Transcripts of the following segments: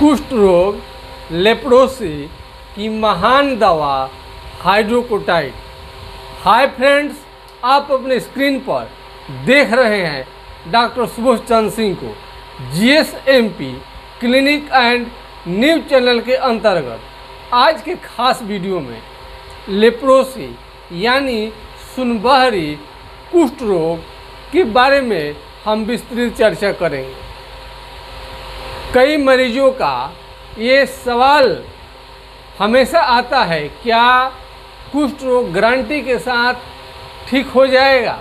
कुष्ठ रोग लेप्रोसी की महान दवा हाइड्रोकोटाइड। हाय फ्रेंड्स, आप अपने स्क्रीन पर देख रहे हैं डॉक्टर सुबोध चंद्र सिंह को GSMP clinic and news channel के अंतर्गत। आज के खास वीडियो में लेप्रोसी यानी सुनबहरी कुष्ठ रोग के बारे में हम विस्तृत चर्चा करेंगे। कई मरीजों का ये सवाल हमेशा आता है, क्या कुष्ठ रोग गारंटी के साथ ठीक हो जाएगा?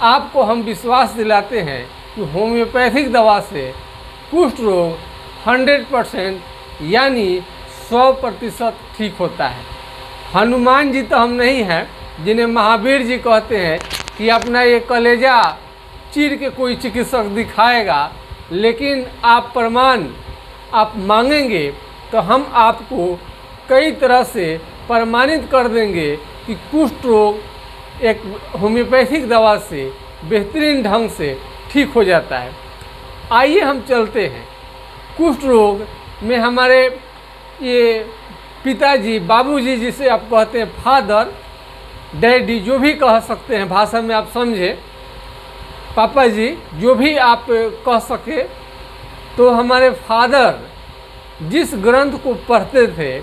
आपको हम विश्वास दिलाते हैं कि होम्योपैथिक दवा से कुष्ठ रोग 100% यानी 100% ठीक होता है। हनुमान जी तो हम नहीं हैं जिन्हें महावीर जी कहते हैं कि अपना ये कलेजा चीर के कोई चिकित्सक दिखाएगा, लेकिन आप प्रमाण आप मांगेंगे तो हम आपको कई तरह से प्रमाणित कर देंगे कि कुष्ठ रोग एक होम्योपैथिक दवा से बेहतरीन ढंग से ठीक हो जाता है। आइए हम चलते हैं। कुष्ठ रोग में हमारे ये पिताजी, बाबूजी, जिसे आप कहते हैं फादर, डैडी, जो भी कह सकते हैं भाषा में आप समझे, पापा जी, जो भी आप कह सके, तो हमारे फादर जिस ग्रंथ को पढ़ते थे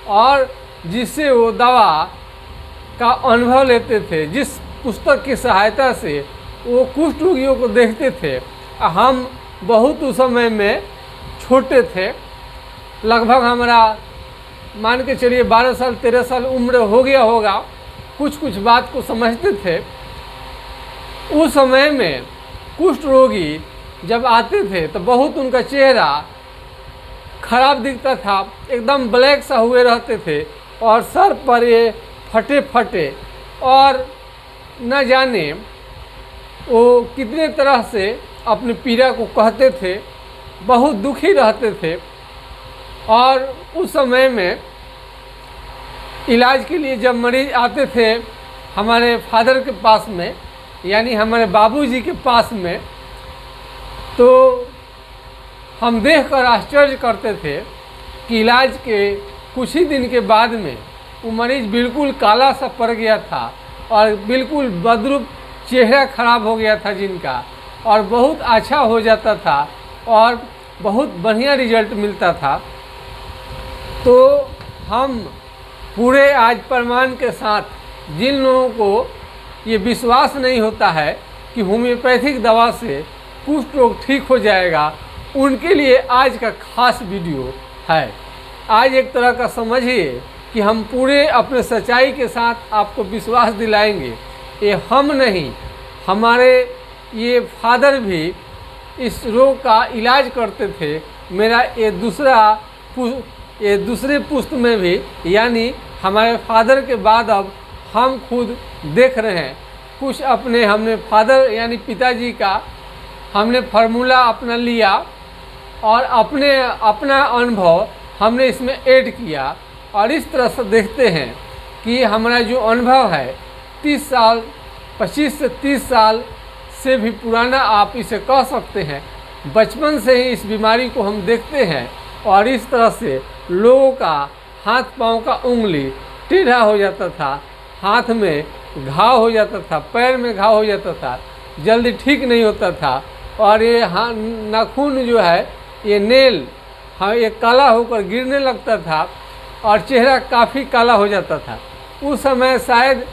और जिससे वो दवा का अनुभव लेते थे, जिस पुस्तक की सहायता से वो कुष्ठ रोगियों को देखते थे, हम बहुत उस समय में छोटे थे, लगभग हमारा मान के चलिए 12 साल 13 साल उम्र हो गया होगा, कुछ बात को समझते थे। उस समय में कुष्ठ रोगी जब आते थे तो बहुत उनका चेहरा खराब दिखता था, एकदम ब्लैक सा हुए रहते थे और सर पर ये फटे और न जाने वो कितने तरह से अपनी पीड़ा को कहते थे, बहुत दुखी रहते थे। और उस समय में इलाज के लिए जब मरीज आते थे हमारे फादर के पास में, यानी हमारे बाबूजी के पास में, तो हम देखकर आश्चर्य करते थे कि इलाज के कुछ ही दिन के बाद में वो मरीज बिल्कुल काला सा पड़ गया था और बिल्कुल बदरूप चेहरा खराब हो गया था जिनका, और बहुत अच्छा हो जाता था और बहुत बढ़िया रिजल्ट मिलता था। तो हम पूरे आज प्रमाण के साथ जिन लोगों को ये विश्वास नहीं होता है कि होम्योपैथिक दवा से कुष्ठ रोग ठीक हो जाएगा, उनके लिए आज का खास वीडियो है। आज एक तरह का समझिए कि हम पूरे अपने सच्चाई के साथ आपको विश्वास दिलाएंगे। ये हम नहीं, हमारे ये फादर भी इस रोग का इलाज करते थे। मेरा ये दूसरे पुस्त में भी, यानी हमारे फादर के बाद अब हम खुद देख रहे हैं कुछ अपने, हमने फादर यानी पिताजी का हमने फार्मूला अपना लिया और अपना अनुभव हमने इसमें ऐड किया, और इस तरह से देखते हैं कि हमारा जो अनुभव है 30 साल 25 से 30 साल से भी पुराना आप इसे कह सकते हैं। बचपन से ही इस बीमारी को हम देखते हैं और इस तरह से लोगों का हाथ पाँव का उंगली टेढ़ा हो जाता था, हाथ में घाव हो जाता था, पैर में घाव हो जाता था, जल्दी ठीक नहीं होता था, और ये नाखून जो है, ये नेल ये काला होकर गिरने लगता था और चेहरा काफ़ी काला हो जाता था। उस समय शायद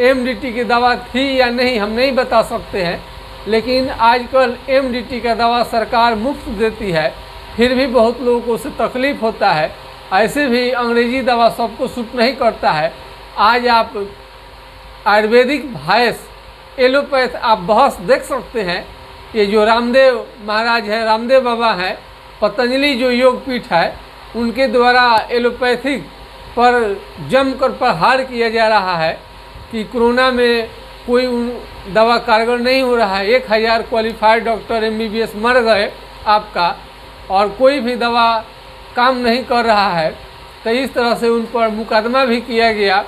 MDT की दवा थी या नहीं, हम नहीं बता सकते हैं, लेकिन आजकल MDT का दवा सरकार मुफ्त देती है, फिर भी बहुत लोगों को उससे तकलीफ़ होता है। ऐसे भी अंग्रेजी दवा सबको सूट नहीं करता है। आज आप आयुर्वेदिक भाइस एलोपैथ आप बहस देख सकते हैं। ये जो रामदेव महाराज है, रामदेव बाबा हैं, पतंजलि जो योग पीठ है, उनके द्वारा एलोपैथिक पर जमकर प्रहार किया जा रहा है कि कोरोना में कोई दवा कारगर नहीं हो रहा है। 1000 क्वालिफाइड डॉक्टर MBBS मर गए आपका, और कोई भी दवा काम नहीं कर रहा है। तो इस तरह से उन पर मुकदमा भी किया गया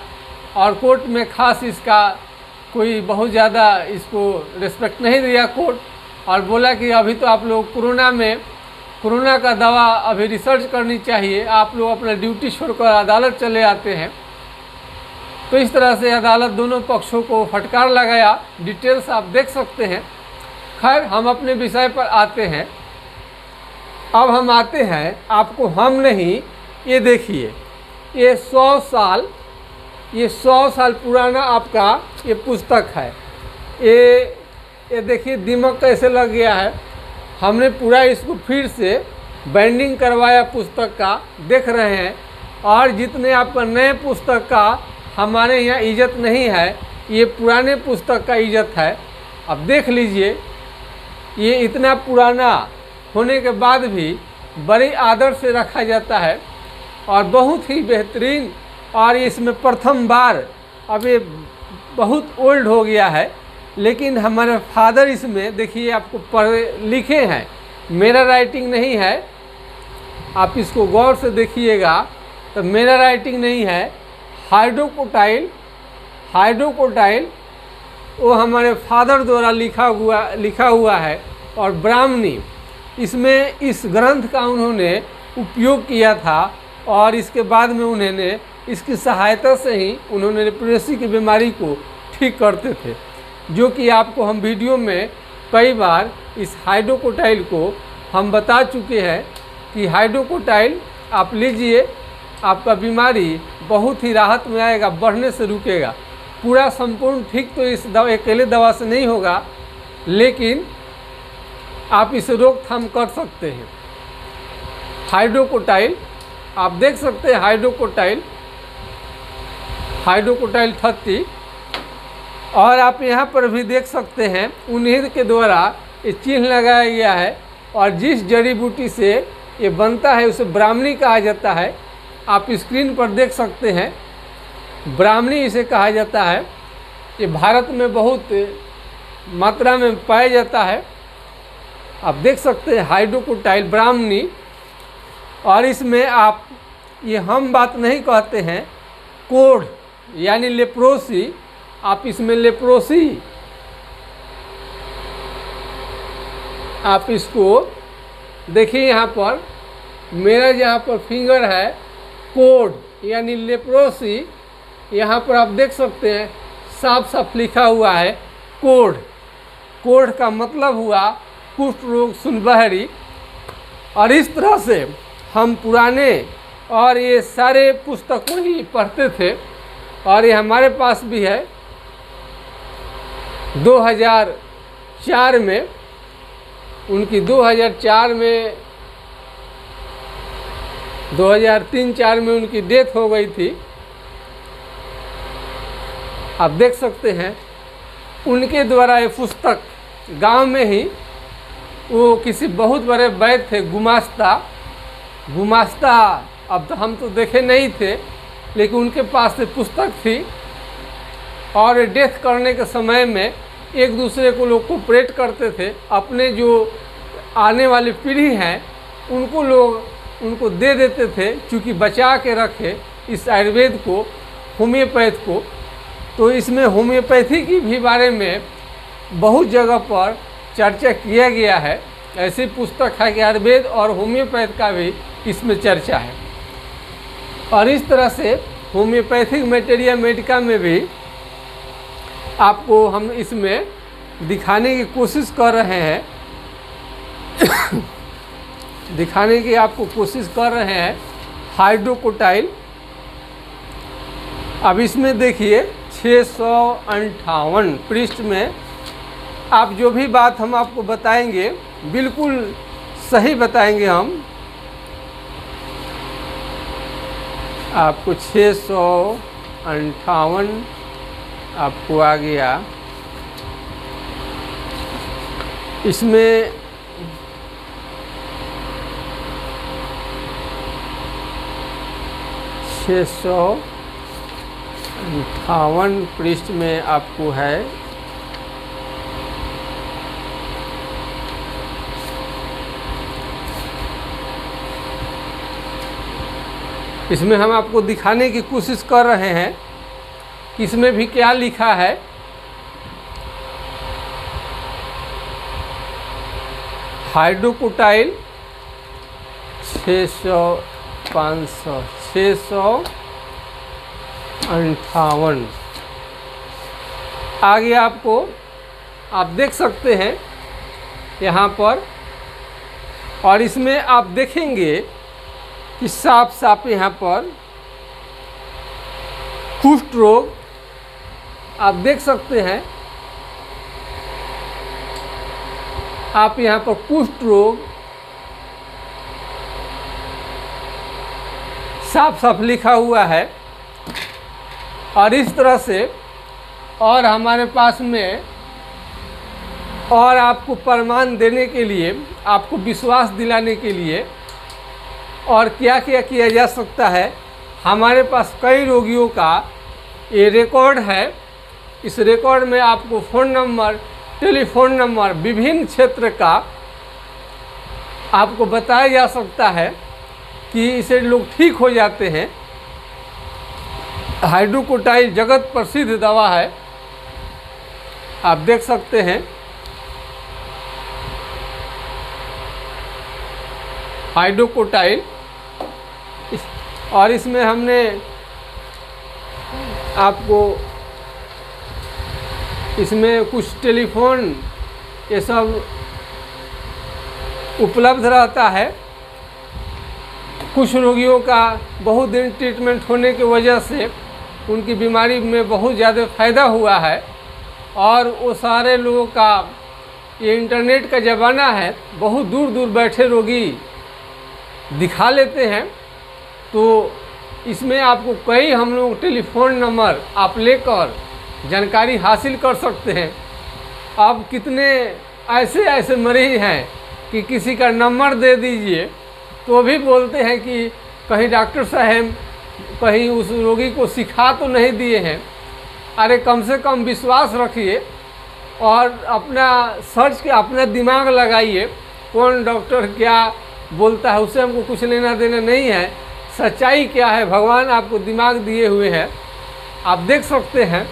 और कोर्ट में खास इसका कोई बहुत ज़्यादा इसको रिस्पेक्ट नहीं दिया कोर्ट, और बोला कि अभी तो आप लोग कोरोना में कोरोना का दवा अभी रिसर्च करनी चाहिए, आप लोग अपना ड्यूटी छोड़कर अदालत चले आते हैं। तो इस तरह से अदालत दोनों पक्षों को फटकार लगाया। डिटेल्स आप देख सकते हैं। खैर, हम अपने विषय पर आते हैं। अब हम आते हैं, आपको हम नहीं, ये देखिए, ये 100 साल पुराना आपका ये पुस्तक है। ये देखिए दिमाग कैसे लग गया है। हमने पूरा इसको फिर से बाइंडिंग करवाया पुस्तक का, देख रहे हैं। और जितने आपका नए पुस्तक का हमारे यहाँ इज्जत नहीं है, ये पुराने पुस्तक का इज्जत है। अब देख लीजिए, ये इतना पुराना होने के बाद भी बड़े आदर से रखा जाता है और बहुत ही बेहतरीन। और इसमें प्रथम बार, अब ये बहुत ओल्ड हो गया है, लेकिन हमारे फादर इसमें देखिए आपको लिखे हैं, मेरा राइटिंग नहीं है। आप इसको गौर से देखिएगा तो मेरा राइटिंग नहीं है। हाइड्रोकोटाइल वो हमारे फादर द्वारा लिखा हुआ है। और ब्राह्मणी, इसमें इस ग्रंथ का उन्होंने उपयोग किया था। और इसके बाद में उन्होंने इसकी सहायता से ही उन्होंने लेप्रोसी की बीमारी को ठीक करते थे, जो कि आपको हम वीडियो में कई बार इस हाइड्रोकोटाइल को हम बता चुके हैं कि हाइड्रोकोटाइल आप लीजिए, आपका बीमारी बहुत ही राहत में आएगा, बढ़ने से रुकेगा। पूरा संपूर्ण ठीक तो इस अकेले दवा से नहीं होगा, लेकिन आप इसे रोकथाम कर सकते हैं। हाइड्रोकोटाइल आप देख सकते हैं, हाइड्रोकोटाइल 30। और आप यहाँ पर भी देख सकते हैं, उन्हीं के द्वारा ये चिन्ह लगाया गया है। और जिस जड़ी बूटी से ये बनता है उसे ब्राह्मणी कहा जाता है। आप स्क्रीन पर देख सकते हैं, ब्राह्मणी इसे कहा जाता है। ये भारत में बहुत मात्रा में पाया जाता है। आप देख सकते हैं हाइड्रोकोटाइल ब्राह्मणी। और इसमें आप ये हम बात नहीं कहते हैं, कोढ़ यानी लेप्रोसी, आप इसमें लेप्रोसी, आप इसको देखिए यहाँ पर, मेरा जहाँ पर फिंगर है, कोढ़ यानी लेप्रोसी, यहाँ पर आप देख सकते हैं साफ साफ लिखा हुआ है कोढ़। कोढ़ का मतलब हुआ कुष्ठ रोग, सुनबहरी। और इस तरह से हम पुराने और ये सारे पुस्तकों ही पढ़ते थे। और ये हमारे पास भी है 2004 में, उनकी 2004 में 2003-4 में उनकी डेथ हो गई थी। आप देख सकते हैं उनके द्वारा ये पुस्तक गांव में ही, वो किसी बहुत बड़े वैद्य थे, गुमास्ता, अब तो हम तो देखे नहीं थे, लेकिन उनके पास से पुस्तक थी। और डेथ करने के समय में एक दूसरे को लोग कोऑपरेट करते थे। अपने जो आने वाली पीढ़ी हैं उनको दे देते थे, क्योंकि बचा के रखे इस आयुर्वेद को, होम्योपैथ को। तो इसमें होम्योपैथी की भी बारे में बहुत जगह पर चर्चा किया गया है। ऐसी पुस्तक है कि आयुर्वेद और होम्योपैथ का भी इसमें चर्चा है। और इस तरह से होम्योपैथिक मटेरिया मेडिका में भी आपको हम इसमें दिखाने की कोशिश कर रहे हैं हाइड्रोकोटाइल। अब इसमें देखिए 658 पृष्ठ में आप जो भी बात हम आपको बताएंगे बिल्कुल सही बताएंगे हम। आपको 658 आपको आ गया। इसमें छः 658 पृष्ठ में आपको है इसमें हम आपको दिखाने की कोशिश कर रहे हैं कि इसमें भी क्या लिखा है। हाइड्रोकोटाइल 600 500 658। आगे आपको आप देख सकते हैं यहाँ पर, और इसमें आप देखेंगे कि साफ साफ यहाँ पर कुष्ठ रोग आप देख सकते हैं। आप यहाँ पर कुष्ठ रोग साफ साफ लिखा हुआ है। और इस तरह से और हमारे पास में और आपको प्रमाण देने के लिए, आपको विश्वास दिलाने के लिए और क्या क्या किया जा सकता है, हमारे पास कई रोगियों का ये रिकॉर्ड है। इस रिकॉर्ड में आपको फ़ोन नंबर, टेलीफोन नंबर, विभिन्न क्षेत्र का आपको बताया जा सकता है कि इसे लोग ठीक हो जाते हैं। हाइड्रोकोटाइल जगत प्रसिद्ध दवा है, आप देख सकते हैं। हाइड्रोकोटाइल, और इसमें हमने आपको इसमें कुछ टेलीफोन ये सब उपलब्ध रहता है। कुछ रोगियों का बहुत दिन ट्रीटमेंट होने की वजह से उनकी बीमारी में बहुत ज़्यादा फ़ायदा हुआ है, और वो सारे लोगों का ये इंटरनेट का ज़माना है, बहुत दूर दूर बैठे रोगी दिखा लेते हैं। तो इसमें आपको कई हम लोग टेलीफोन नंबर आप लेकर जानकारी हासिल कर सकते हैं। अब कितने ऐसे ऐसे मरीज हैं कि किसी का नंबर दे दीजिए तो भी बोलते हैं कि कहीं डॉक्टर साहब कहीं उस रोगी को सिखा तो नहीं दिए हैं। अरे कम से कम विश्वास रखिए और अपना सर्च के अपना दिमाग लगाइए, कौन डॉक्टर क्या बोलता है उससे हमको कुछ लेना देना नहीं है। सच्चाई क्या है, भगवान आपको दिमाग दिए हुए हैं, आप देख सकते हैं।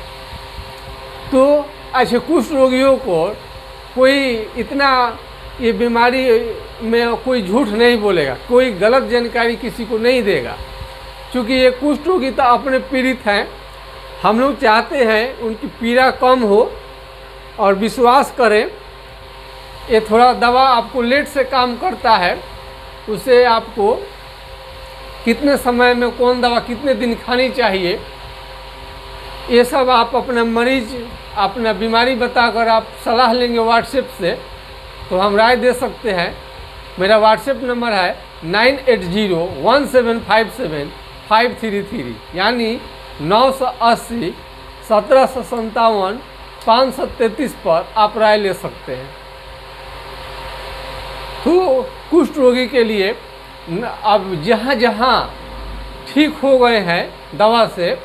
तो ऐसे कुछ रोगियों को कोई इतना ये बीमारी में कोई झूठ नहीं बोलेगा, कोई गलत जानकारी किसी को नहीं देगा, क्योंकि ये कुष्ठ रोगी तो अपने पीड़ित हैं। हम लोग चाहते हैं उनकी पीड़ा कम हो और विश्वास करें। ये थोड़ा दवा आपको लेट से काम करता है, उसे आपको कितने समय में कौन दवा कितने दिन खानी चाहिए, ये सब आप अपना मरीज अपना बीमारी बताकर आप सलाह लेंगे व्हाट्सएप से तो हम राय दे सकते हैं। मेरा व्हाट्सएप नंबर है 9801757533, यानी 980 1757 533 पर आप राय ले सकते हैं। तो कुष्ठ रोगी के लिए अब जहाँ जहाँ ठीक हो गए हैं दवा से,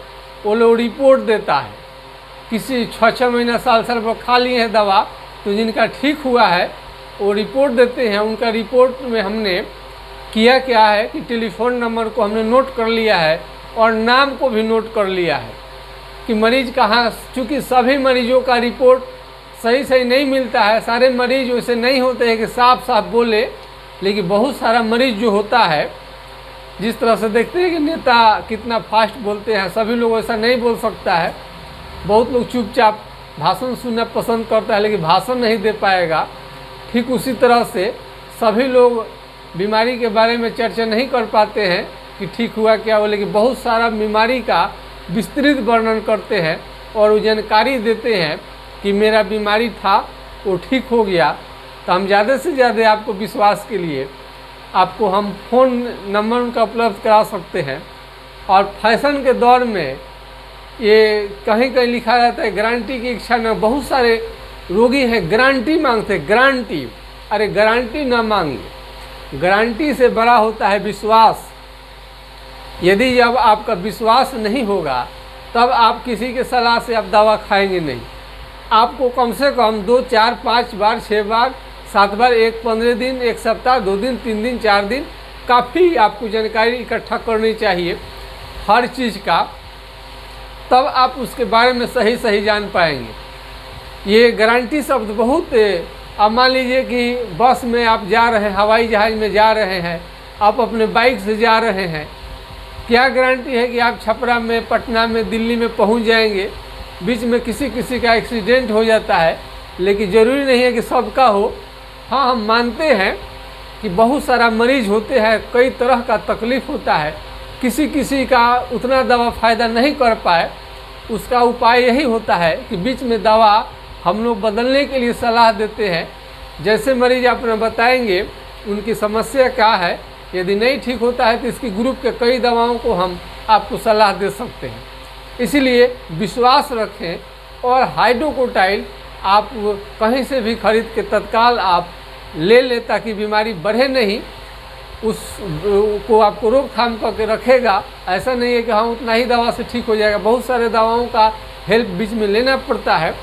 वो लोग रिपोर्ट देता है। किसी 6-6 महीना साल पर खा लिए हैं दवा, तो जिनका ठीक हुआ है वो रिपोर्ट देते हैं। उनका रिपोर्ट में हमने किया क्या है कि टेलीफोन नंबर को हमने नोट कर लिया है और नाम को भी नोट कर लिया है कि मरीज कहाँ, चूँकि सभी मरीजों का रिपोर्ट सही नहीं मिलता है, सारे मरीज वैसे नहीं होते हैं कि साफ साफ बोले, लेकिन बहुत सारा मरीज जो होता है, जिस तरह से देखते हैं कि नेता कितना फास्ट बोलते हैं, सभी लोग ऐसा नहीं बोल सकता है। बहुत लोग चुपचाप भाषण सुनना पसंद करता है लेकिन भाषण नहीं दे पाएगा। ठीक उसी तरह से सभी लोग बीमारी के बारे में चर्चा नहीं कर पाते हैं कि ठीक हुआ क्या हो, लेकिन बहुत सारा बीमारी का विस्तृत वर्णन करते हैं और वो जानकारी देते हैं कि मेरा बीमारी था वो ठीक हो गया। तो हम ज़्यादा से ज़्यादा आपको विश्वास के लिए आपको हम फ़ोन नंबर उनका उपलब्ध करा सकते हैं। और फैशन के दौर में ये कहीं कहीं लिखा रहता है गारंटी की इच्छा न, बहुत सारे रोगी हैं गारंटी मांगते हैं, गारंटी। अरे गारंटी ना मांगिए, गारंटी से बड़ा होता है विश्वास। यदि जब आपका विश्वास नहीं होगा तब आप किसी के सलाह से आप दवा खाएंगे नहीं। आपको कम से कम 2, 4, 5 बार, 6 बार, 7 बार, 15 दिन, 1 सप्ताह, 2 दिन, 3 दिन, 4 दिन काफ़ी आपको जानकारी इकट्ठा करनी चाहिए हर चीज़ का, तब आप उसके बारे में सही जान पाएंगे। ये गारंटी शब्द बहुत, अब मान लीजिए कि बस में आप जा रहे हैं, हवाई जहाज़ में जा रहे हैं, आप अपने बाइक से जा रहे हैं, क्या गारंटी है कि आप छपरा में, पटना में, दिल्ली में पहुंच जाएंगे। बीच में किसी किसी का एक्सीडेंट हो जाता है, लेकिन ज़रूरी नहीं है कि सबका हो। हाँ, हम मानते हैं कि बहुत सारा मरीज होते हैं, कई तरह का तकलीफ़ होता है, किसी किसी का उतना दवा फ़ायदा नहीं कर पाए। उसका उपाय यही होता है कि बीच में दवा हम लोग बदलने के लिए सलाह देते हैं। जैसे मरीज अपना बताएंगे उनकी समस्या क्या है, यदि नहीं ठीक होता है तो इसकी ग्रुप के कई दवाओं को हम आपको सलाह दे सकते हैं। इसीलिए विश्वास रखें और हाइड्रोकोटाइल आप कहीं से भी खरीद के तत्काल आप ले लें, ताकि बीमारी बढ़े नहीं, उस को आपको रोकथाम करके रखेगा। ऐसा नहीं है कि हाँ उतना ही दवा से ठीक हो जाएगा, बहुत सारे दवाओं का हेल्प बीच में लेना पड़ता है,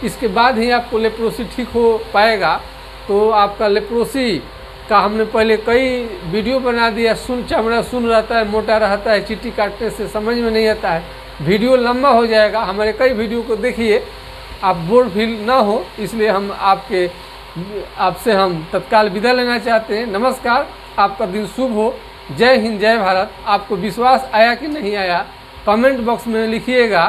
इसके बाद ही आपको लेप्रोसी ठीक हो पाएगा। तो आपका लेप्रोसी का हमने पहले कई वीडियो बना दिया। चमड़ा सुन रहता है, मोटा रहता है, चींटी काटने से समझ में नहीं आता है, वीडियो लंबा हो जाएगा। हमारे कई वीडियो को देखिए, आप बोर फील ना हो, इसलिए हम आपसे हम तत्काल विदा लेना चाहते हैं। नमस्कार, आपका दिन शुभ हो। जय हिंद, जय भारत। आपको विश्वास आया कि नहीं आया, कमेंट बॉक्स में लिखिएगा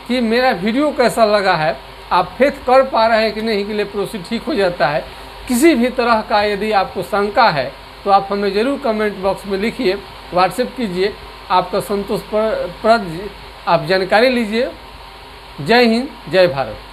कि मेरा वीडियो कैसा लगा है, आप फेथ कर पा रहे हैं कि नहीं कि लेप्रोसी ठीक हो जाता है। किसी भी तरह का यदि आपको शंका है तो आप हमें ज़रूर कमेंट बॉक्स में लिखिए, व्हाट्सएप कीजिए, आपका संतोषप्रद आप जानकारी लीजिए। जय हिंद, जय भारत।